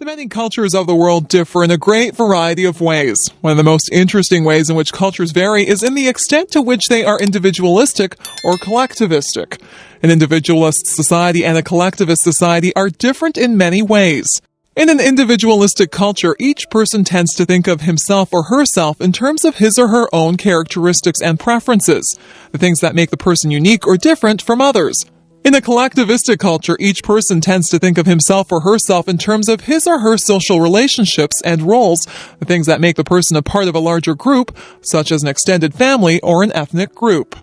The many cultures of the world differ in a great variety of ways. One of the most interesting ways in which cultures vary is in the extent to which they are individualistic or collectivistic. An individualist society and a collectivist society are different in many ways. In an individualistic culture, each person tends to think of himself or herself in terms of his or her own characteristics and preferences, the things that make the person unique or different from others. In a collectivistic culture, each person tends to think of himself or herself in terms of his or her social relationships and roles, the things that make the person a part of a larger group, such as an extended family or an ethnic group.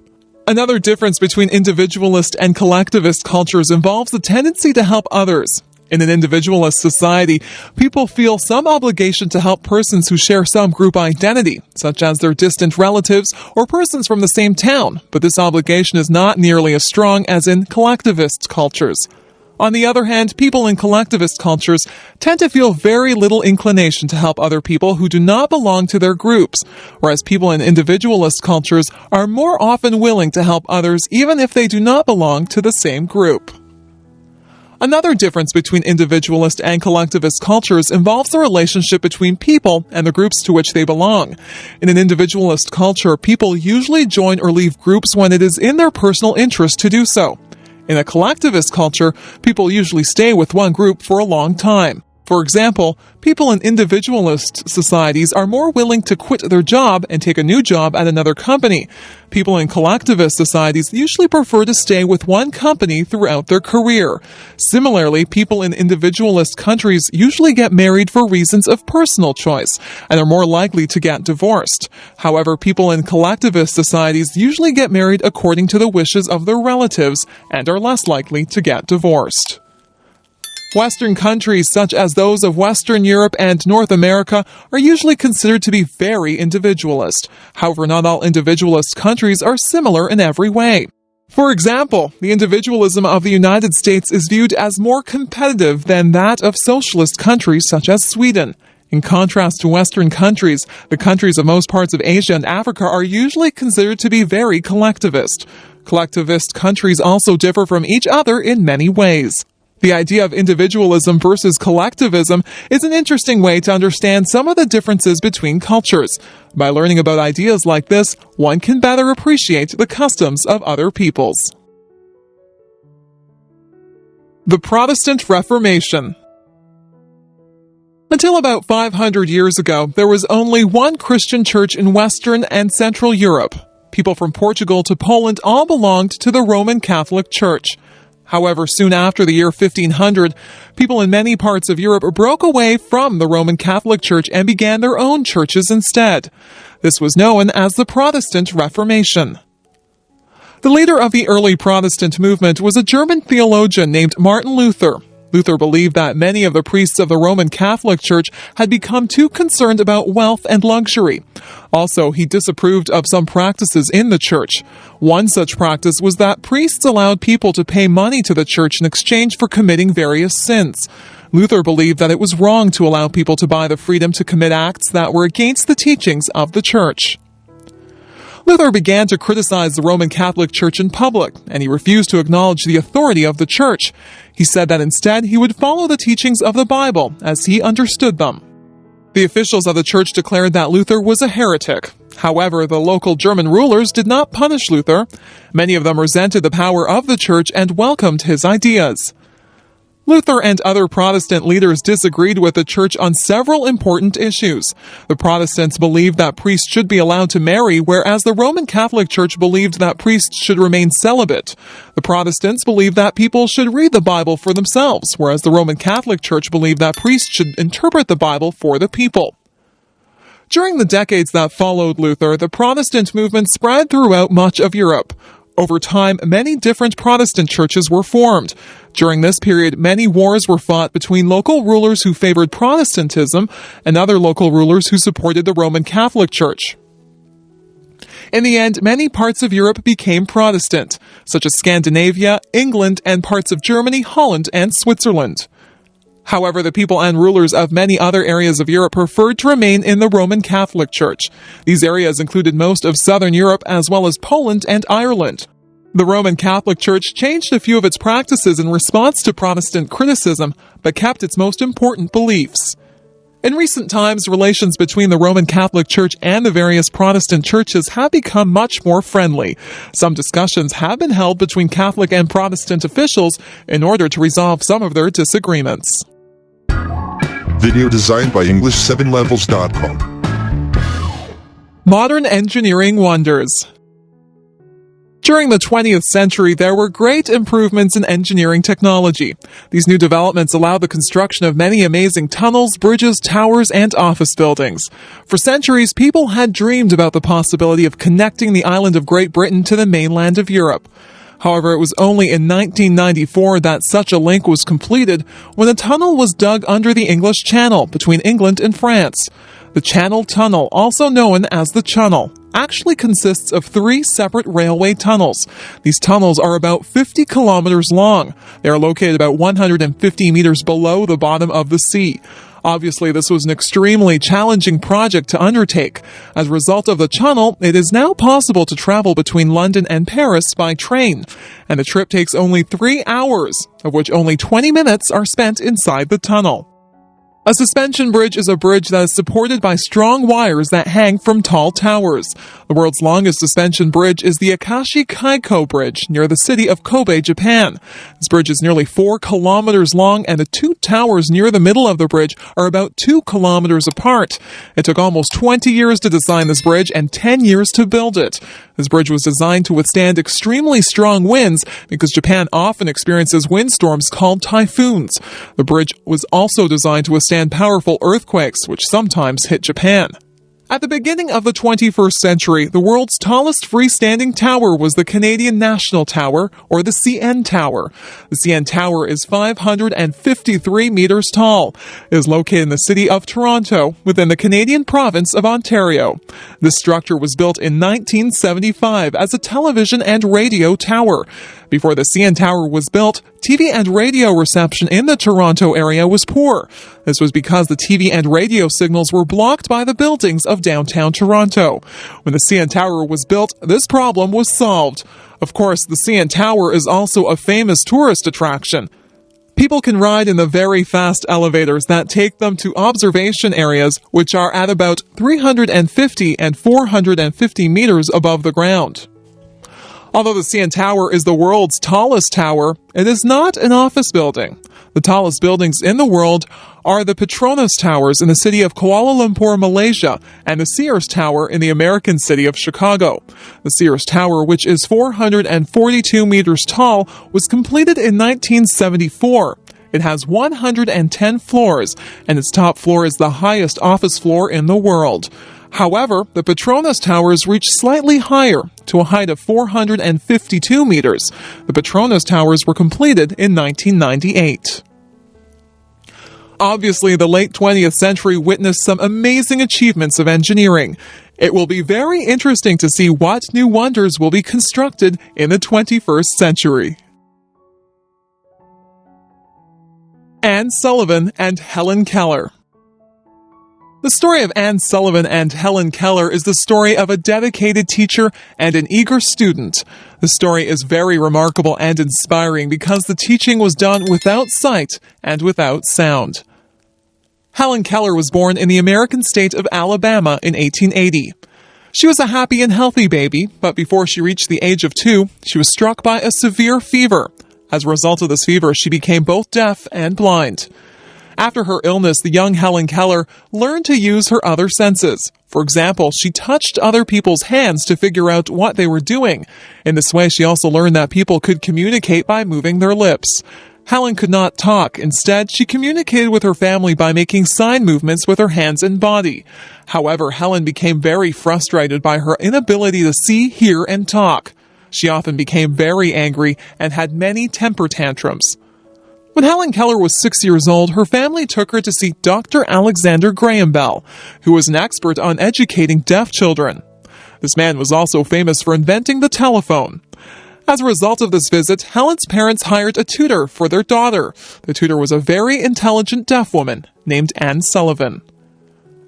Another difference between individualist and collectivist cultures involves the tendency to help others. In an individualist society, people feel some obligation to help persons who share some group identity, such as their distant relatives or persons from the same town, but this obligation is not nearly as strong as in collectivist cultures. On the other hand, people in collectivist cultures tend to feel very little inclination to help other people who do not belong to their groups, whereas people in individualist cultures are more often willing to help others even if they do not belong to the same group. Another difference between individualist and collectivist cultures involves the relationship between people and the groups to which they belong. In an individualist culture, people usually join or leave groups when it is in their personal interest to do so. In a collectivist culture, people usually stay with one group for a long time. For example, people in individualist societies are more willing to quit their job and take a new job at another company. People in collectivist societies usually prefer to stay with one company throughout their career. Similarly, people in individualist countries usually get married for reasons of personal choice and are more likely to get divorced. However, people in collectivist societies usually get married according to the wishes of their relatives and are less likely to get divorced. Western countries, such as those of Western Europe and North America, are usually considered to be very individualist. However, not all individualist countries are similar in every way. For example, the individualism of the United States is viewed as more competitive than that of socialist countries such as Sweden. In contrast to Western countries, the countries of most parts of Asia and Africa are usually considered to be very collectivist. Collectivist countries also differ from each other in many ways. The idea of individualism versus collectivism is an interesting way to understand some of the differences between cultures. By learning about ideas like this, one can better appreciate the customs of other peoples. The Protestant Reformation. Until about 500 years ago, there was only one Christian church in Western and Central Europe. People from Portugal to Poland all belonged to the Roman Catholic Church. However, soon after the year 1500, people in many parts of Europe broke away from the Roman Catholic Church and began their own churches instead. This was known as the Protestant Reformation. The leader of the early Protestant movement was a German theologian named Martin Luther. Luther believed that many of the priests of the Roman Catholic Church had become too concerned about wealth and luxury. Also, he disapproved of some practices in the church. One such practice was that priests allowed people to pay money to the church in exchange for committing various sins. Luther believed that it was wrong to allow people to buy the freedom to commit acts that were against the teachings of the church. Luther began to criticize the Roman Catholic Church in public, and he refused to acknowledge the authority of the church. He said that instead he would follow the teachings of the Bible as he understood them. The officials of the church declared that Luther was a heretic. However, the local German rulers did not punish Luther. Many of them resented the power of the church and welcomed his ideas. Luther and other Protestant leaders disagreed with the church on several important issues. The Protestants believed that priests should be allowed to marry, whereas the Roman Catholic Church believed that priests should remain celibate. The Protestants believed that people should read the Bible for themselves, whereas the Roman Catholic Church believed that priests should interpret the Bible for the people. During the decades that followed Luther, the Protestant movement spread throughout much of Europe. Over time, many different Protestant churches were formed. During this period, many wars were fought between local rulers who favored Protestantism and other local rulers who supported the Roman Catholic Church. In the end, many parts of Europe became Protestant, such as Scandinavia, England, and parts of Germany, Holland, and Switzerland. However, the people and rulers of many other areas of Europe preferred to remain in the Roman Catholic Church. These areas included most of southern Europe as well as Poland and Ireland. The Roman Catholic Church changed a few of its practices in response to Protestant criticism, but kept its most important beliefs. In recent times, relations between the Roman Catholic Church and the various Protestant churches have become much more friendly. Some discussions have been held between Catholic and Protestant officials in order to resolve some of their disagreements. Video designed by English7levels.com. Modern engineering wonders. During the 20th century, there were great improvements in engineering technology. These new developments allowed the construction of many amazing tunnels, bridges, towers, and office buildings. For centuries, people had dreamed about the possibility of connecting the island of Great Britain to the mainland of Europe. However, it was only in 1994 that such a link was completed when a tunnel was dug under the English Channel between England and France. The Channel Tunnel, also known as the Channel, actually consists of 3 separate railway tunnels. These tunnels are about 50 kilometers long. They are located about 150 meters below the bottom of the sea. Obviously, this was an extremely challenging project to undertake. As a result of the tunnel, it is now possible to travel between London and Paris by train, and the trip takes only 3 hours, of which only 20 minutes are spent inside the tunnel. A suspension bridge is a bridge that is supported by strong wires that hang from tall towers. The world's longest suspension bridge is the Akashi Kaiko Bridge near the city of Kobe, Japan. This bridge is nearly 4 kilometers long, and the 2 towers near the middle of the bridge are about 2 kilometers apart. It took almost 20 years to design this bridge and 10 years to build it. This bridge was designed to withstand extremely strong winds because Japan often experiences windstorms called typhoons. The bridge was also designed to withstand powerful earthquakes, which sometimes hit Japan. At the beginning of the 21st century, the world's tallest freestanding tower was the Canadian National Tower, or the CN Tower. The CN Tower is 553 meters tall. It is located in the city of Toronto, within the Canadian province of Ontario. This structure was built in 1975 as a television and radio tower. Before the CN Tower was built, TV and radio reception in the Toronto area was poor. This was because the TV and radio signals were blocked by the buildings of downtown Toronto. When the CN Tower was built, this problem was solved. Of course, the CN Tower is also a famous tourist attraction. People can ride in the very fast elevators that take them to observation areas, which are at about 350 and 450 meters above the ground. Although the CN Tower is the world's tallest tower, it is not an office building. The tallest buildings in the world are the Petronas Towers in the city of Kuala Lumpur, Malaysia, and the Sears Tower in the American city of Chicago. The Sears Tower, which is 442 meters tall, was completed in 1974. It has 110 floors, and its top floor is the highest office floor in the world. However, the Petronas Towers reach slightly higher, to a height of 452 meters. The Petronas Towers were completed in 1998. Obviously, the late 20th century witnessed some amazing achievements of engineering. It will be very interesting to see what new wonders will be constructed in the 21st century. Anne Sullivan and Helen Keller. The story of Anne Sullivan and Helen Keller is the story of a dedicated teacher and an eager student. The story is very remarkable and inspiring because the teaching was done without sight and without sound. Helen Keller was born in the American state of Alabama in 1880. She was a happy and healthy baby, but before she reached the age of 2, she was struck by a severe fever. As a result of this fever, she became both deaf and blind. After her illness, the young Helen Keller learned to use her other senses. For example, she touched other people's hands to figure out what they were doing. In this way, she also learned that people could communicate by moving their lips. Helen could not talk. Instead, she communicated with her family by making sign movements with her hands and body. However, Helen became very frustrated by her inability to see, hear, and talk. She often became very angry and had many temper tantrums. When Helen Keller was 6 years old, her family took her to see Dr. Alexander Graham Bell, who was an expert on educating deaf children. This man was also famous for inventing the telephone. As a result of this visit, Helen's parents hired a tutor for their daughter. The tutor was a very intelligent deaf woman named Anne Sullivan.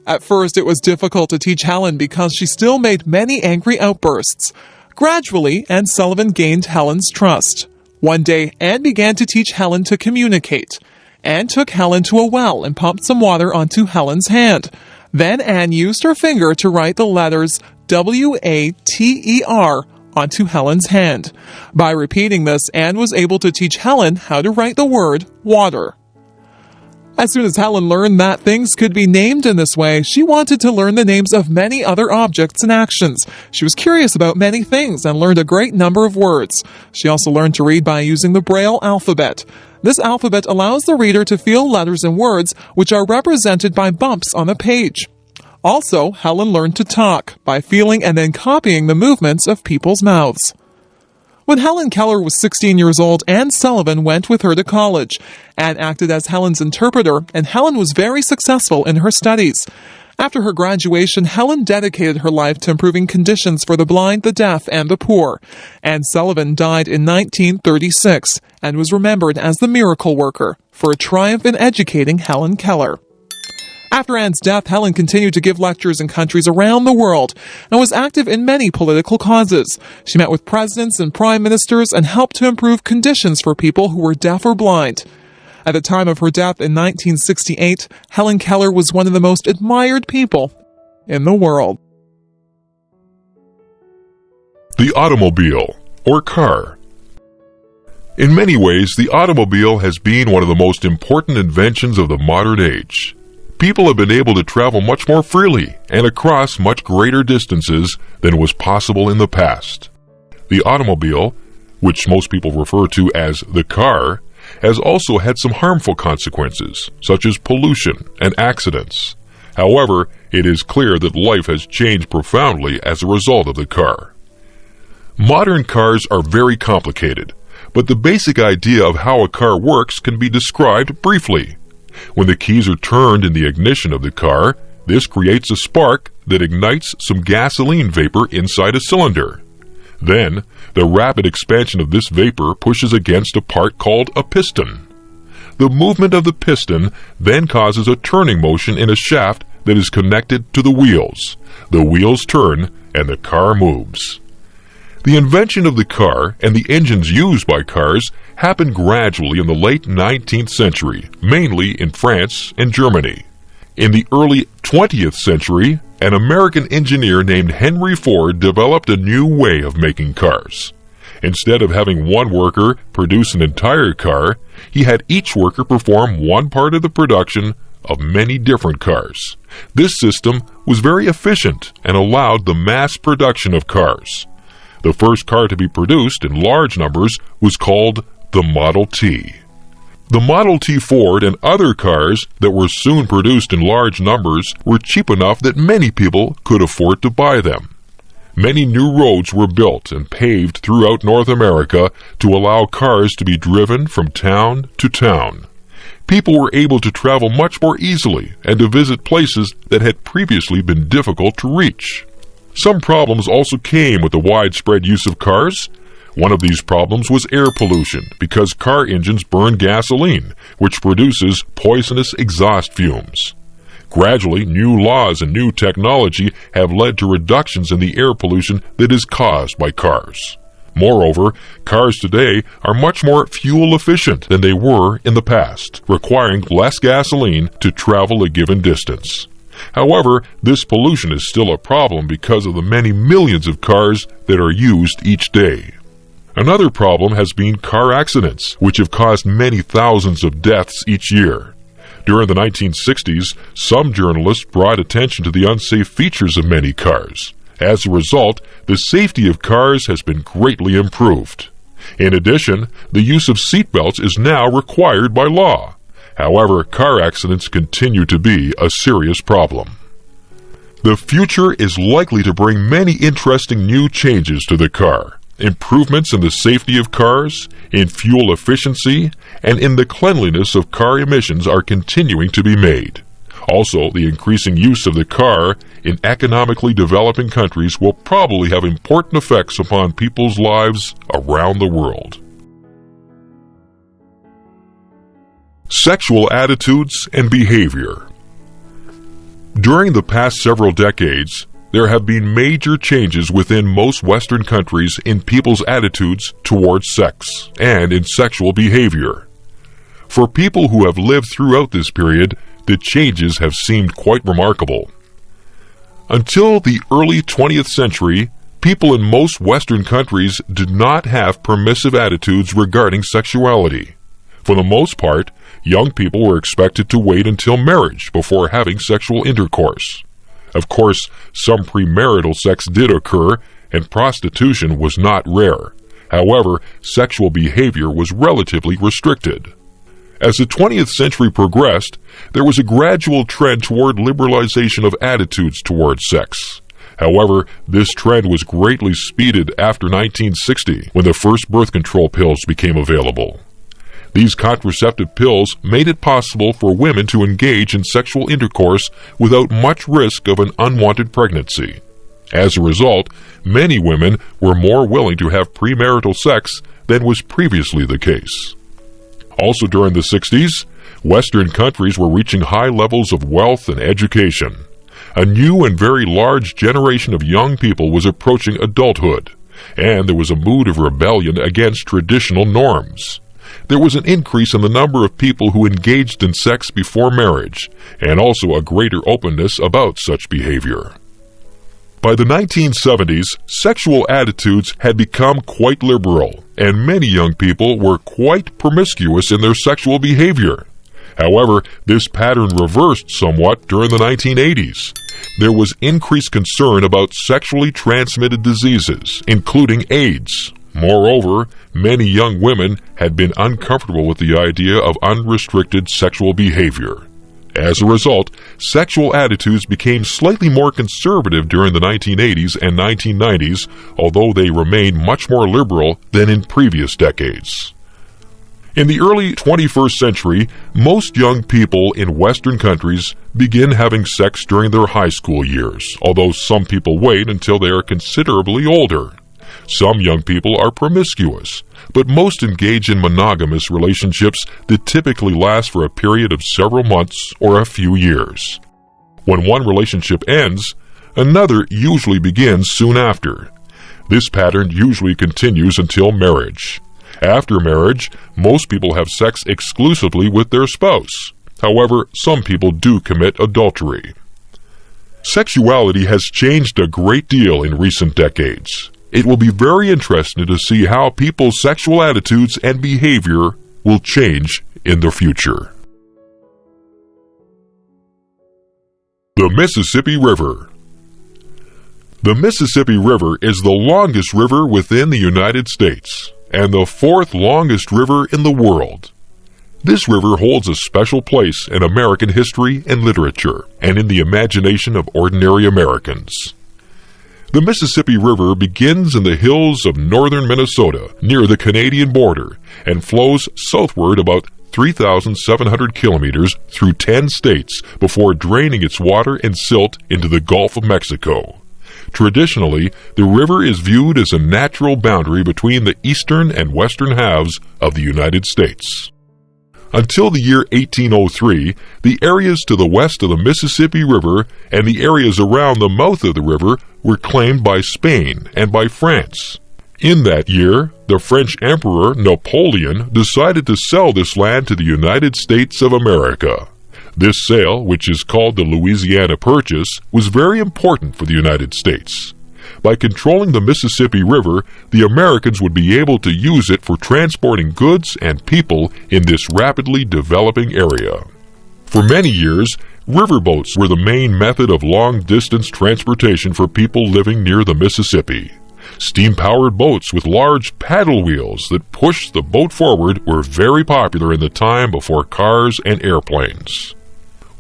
At first, it was difficult to teach Helen because she still made many angry outbursts. Gradually, Anne Sullivan gained Helen's trust. One day, Anne began to teach Helen to communicate. Anne took Helen to a well and pumped some water onto Helen's hand. Then Anne used her finger to write the letters W-A-T-E-R onto Helen's hand. By repeating this, Anne was able to teach Helen how to write the word water. As soon as Helen learned that things could be named in this way, she wanted to learn the names of many other objects and actions. She was curious about many things and learned a great number of words. She also learned to read by using the Braille alphabet. This alphabet allows the reader to feel letters and words which are represented by bumps on the page. Also, Helen learned to talk by feeling and then copying the movements of people's mouths. When Helen Keller was 16 years old, Anne Sullivan went with her to college. Anne acted as Helen's interpreter, and Helen was very successful in her studies. After her graduation, Helen dedicated her life to improving conditions for the blind, the deaf, and the poor. Anne Sullivan died in 1936 and was remembered as the miracle worker for a triumph in educating Helen Keller. After Anne's death, Helen continued to give lectures in countries around the world and was active in many political causes. She met with presidents and prime ministers and helped to improve conditions for people who were deaf or blind. At the time of her death in 1968, Helen Keller was one of the most admired people in the world. The automobile, or car. In many ways, the automobile has been one of the most important inventions of the modern age. People have been able to travel much more freely and across much greater distances than was possible in the past. The automobile, which most people refer to as the car, has also had some harmful consequences, such as pollution and accidents. However, it is clear that life has changed profoundly as a result of the car. Modern cars are very complicated, but the basic idea of how a car works can be described briefly. When the keys are turned in the ignition of the car, this creates a spark that ignites some gasoline vapor inside a cylinder. Then, the rapid expansion of this vapor pushes against a part called a piston. The movement of the piston then causes a turning motion in a shaft that is connected to the wheels. The wheels turn and the car moves. The invention of the car and the engines used by cars happened gradually in the late 19th century, mainly in France and Germany. In the early 20th century, an American engineer named Henry Ford developed a new way of making cars. Instead of having one worker produce an entire car, he had each worker perform one part of the production of many different cars. This system was very efficient and allowed the mass production of cars. The first car to be produced in large numbers was called the Model T. The Model T Ford and other cars that were soon produced in large numbers were cheap enough that many people could afford to buy them. Many new roads were built and paved throughout North America to allow cars to be driven from town to town. People were able to travel much more easily and to visit places that had previously been difficult to reach. Some problems also came with the widespread use of cars. One of these problems was air pollution, because car engines burn gasoline, which produces poisonous exhaust fumes. Gradually, new laws and new technology have led to reductions in the air pollution that is caused by cars. Moreover, cars today are much more fuel efficient than they were in the past, requiring less gasoline to travel a given distance. However, this pollution is still a problem because of the many millions of cars that are used each day. Another problem has been car accidents, which have caused many thousands of deaths each year. During the 1960s, some journalists brought attention to the unsafe features of many cars. As a result, the safety of cars has been greatly improved. In addition, the use of seatbelts is now required by law. However, car accidents continue to be a serious problem. The future is likely to bring many interesting new changes to the car. Improvements in the safety of cars, in fuel efficiency, and in the cleanliness of car emissions are continuing to be made. Also, the increasing use of the car in economically developing countries will probably have important effects upon people's lives around the world. Sexual attitudes and behavior. During the past several decades, there have been major changes within most Western countries in people's attitudes towards sex and in sexual behavior. For people who have lived throughout this period, the changes have seemed quite remarkable. Until the early 20th century, people in most Western countries did not have permissive attitudes regarding sexuality. For the most part, young people were expected to wait until marriage before having sexual intercourse. Of course, some premarital sex did occur, and prostitution was not rare. However, sexual behavior was relatively restricted. As the 20th century progressed, there was a gradual trend toward liberalization of attitudes towards sex. However, this trend was greatly speeded after 1960, when the first birth control pills became available. These contraceptive pills made it possible for women to engage in sexual intercourse without much risk of an unwanted pregnancy. As a result, many women were more willing to have premarital sex than was previously the case. Also during the 60s, Western countries were reaching high levels of wealth and education. A new and very large generation of young people was approaching adulthood, and there was a mood of rebellion against traditional norms. There was an increase in the number of people who engaged in sex before marriage, and also a greater openness about such behavior. By the 1970s, sexual attitudes had become quite liberal, and many young people were quite promiscuous in their sexual behavior. However, this pattern reversed somewhat during the 1980s. There was increased concern about sexually transmitted diseases, including AIDS. Moreover, many young women had been uncomfortable with the idea of unrestricted sexual behavior. As a result, sexual attitudes became slightly more conservative during the 1980s and 1990s, although they remained much more liberal than in previous decades. In the early 21st century, most young people in Western countries begin having sex during their high school years, although some people wait until they are considerably older. Some young people are promiscuous, but most engage in monogamous relationships that typically last for a period of several months or a few years. When one relationship ends, another usually begins soon after. This pattern usually continues until marriage. After marriage, most people have sex exclusively with their spouse. However, some people do commit adultery. Sexuality has changed a great deal in recent decades. It will be very interesting to see how people's sexual attitudes and behavior will change in the future. The Mississippi River. The Mississippi River is the longest river within the United States and the fourth longest river in the world. This river holds a special place in American history and literature, and in the imagination of ordinary Americans. The Mississippi River begins in the hills of northern Minnesota, near the Canadian border, and flows southward about 3,700 kilometers through 10 states before draining its water and silt into the Gulf of Mexico. Traditionally, the river is viewed as a natural boundary between the eastern and western halves of the United States. Until the year 1803, the areas to the west of the Mississippi River and the areas around the mouth of the river were claimed by Spain and by France. In that year, the French Emperor Napoleon decided to sell this land to the United States of America. This sale, which is called the Louisiana Purchase, was very important for the United States. By controlling the Mississippi River, the Americans would be able to use it for transporting goods and people in this rapidly developing area. For many years, riverboats were the main method of long-distance transportation for people living near the Mississippi. Steam-powered boats with large paddle wheels that pushed the boat forward were very popular in the time before cars and airplanes.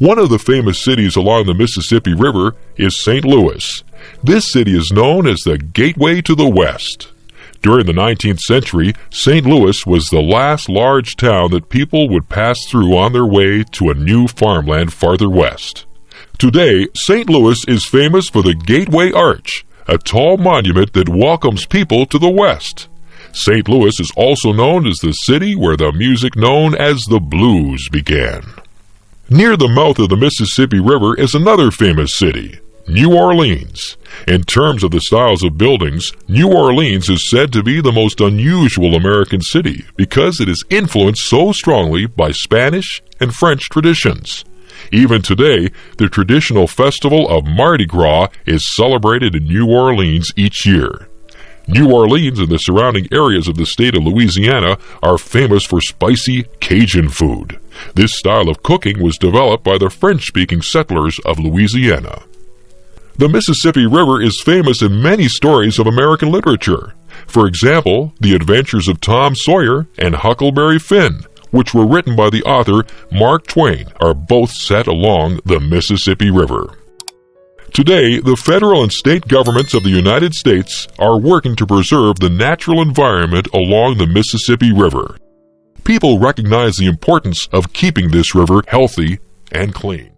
One of the famous cities along the Mississippi River is St. Louis. This city is known as the Gateway to the West. During the 19th century, St. Louis was the last large town that people would pass through on their way to a new farmland farther west. Today, St. Louis is famous for the Gateway Arch, a tall monument that welcomes people to the west. St. Louis is also known as the city where the music known as the blues began. Near the mouth of the Mississippi River is another famous city, New Orleans. In terms of the styles of buildings, New Orleans is said to be the most unusual American city because it is influenced so strongly by Spanish and French traditions. Even today, the traditional festival of Mardi Gras is celebrated in New Orleans each year. New Orleans and the surrounding areas of the state of Louisiana are famous for spicy Cajun food. This style of cooking was developed by the French-speaking settlers of Louisiana. The Mississippi River is famous in many stories of American literature. For example, The Adventures of Tom Sawyer and Huckleberry Finn, which were written by the author Mark Twain, are both set along the Mississippi River. Today, the federal and state governments of the United States are working to preserve the natural environment along the Mississippi River. People recognize the importance of keeping this river healthy and clean.